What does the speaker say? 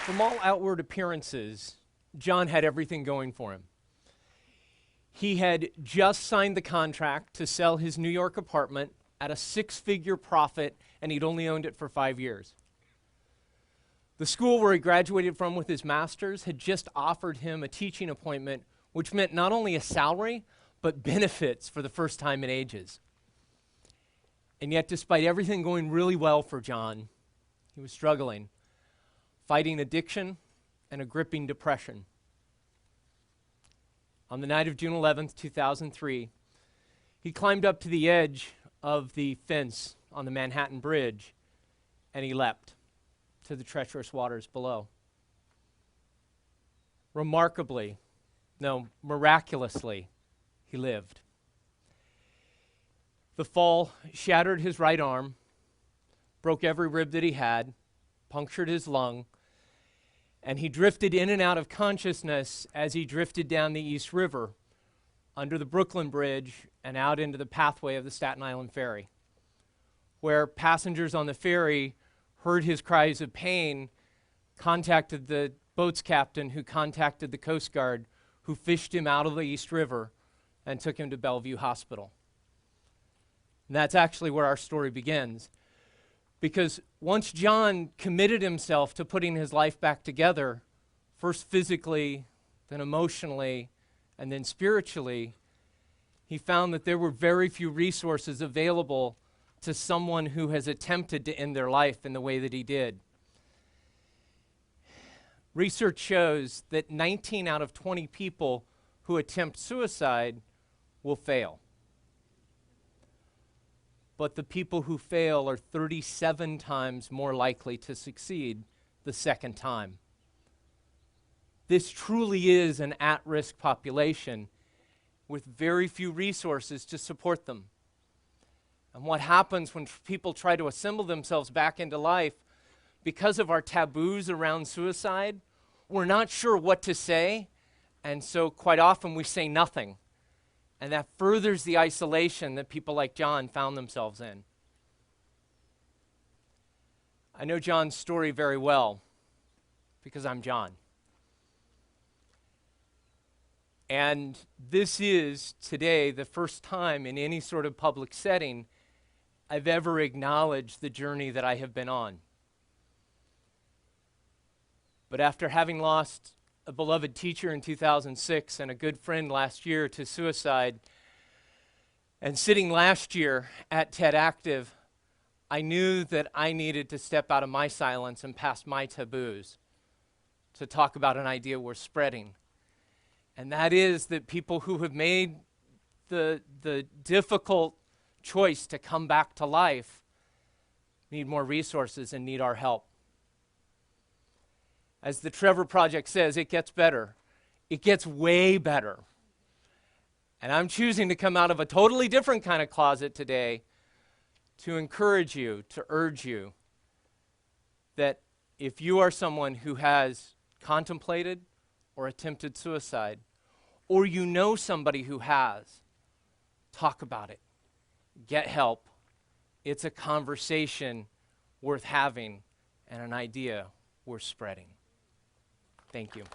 From all outward appearances, John had everything going for him. He had just signed the contract to sell his New York apartment at a six-figure profit, and he'd only owned it for 5 years. The school where he graduated from with his master's had just offered him a teaching appointment, which meant not only a salary, but benefits for the first time in ages. And yet, despite everything going really well for John, he was struggling, fighting addiction and a gripping depression. On the night of June 11th, 2003, he climbed up to the edge of the fence on the Manhattan Bridge, and he leapt to the treacherous waters below. Miraculously, he lived. The fall shattered his right arm, broke every rib that he had, punctured his lung, and he drifted in and out of consciousness as he drifted down the East River, under the Brooklyn Bridge, and out into the pathway of the Staten Island Ferry, where passengers on the ferry heard his cries of pain, contacted the boat's captain, who contacted the Coast Guard, who fished him out of the East River and took him to Bellevue Hospital. And that's actually where our story begins. Because once John committed himself to putting his life back together, first physically, then emotionally, and then spiritually, he found that there were very few resources available to someone who has attempted to end their life in the way that he did. Research shows that 19 out of 20 people who attempt suicide will fail. But the people who fail are 37 times more likely to succeed the second time. This truly is an at-risk population with very few resources to support them. And what happens when people try to assemble themselves back into life, because of our taboos around suicide, we're not sure what to say, and so quite often we say nothing. And that furthers the isolation that people like John found themselves in. I know John's story very well because I'm John. And this is today the first time in any sort of public setting I've ever acknowledged the journey that I have been on. But after having lost a beloved teacher in 2006 and a good friend last year to suicide, and sitting last year at TED Active, I knew that I needed to step out of my silence and past my taboos to talk about an idea worth spreading. And that is that people who have made the difficult choice to come back to life need more resources and need our help. As the Trevor Project says, it gets better. It gets way better. And I'm choosing to come out of a totally different kind of closet today to encourage you, to urge you that if you are someone who has contemplated or attempted suicide, or you know somebody who has, talk about it. Get help. It's a conversation worth having and an idea worth spreading. Thank you.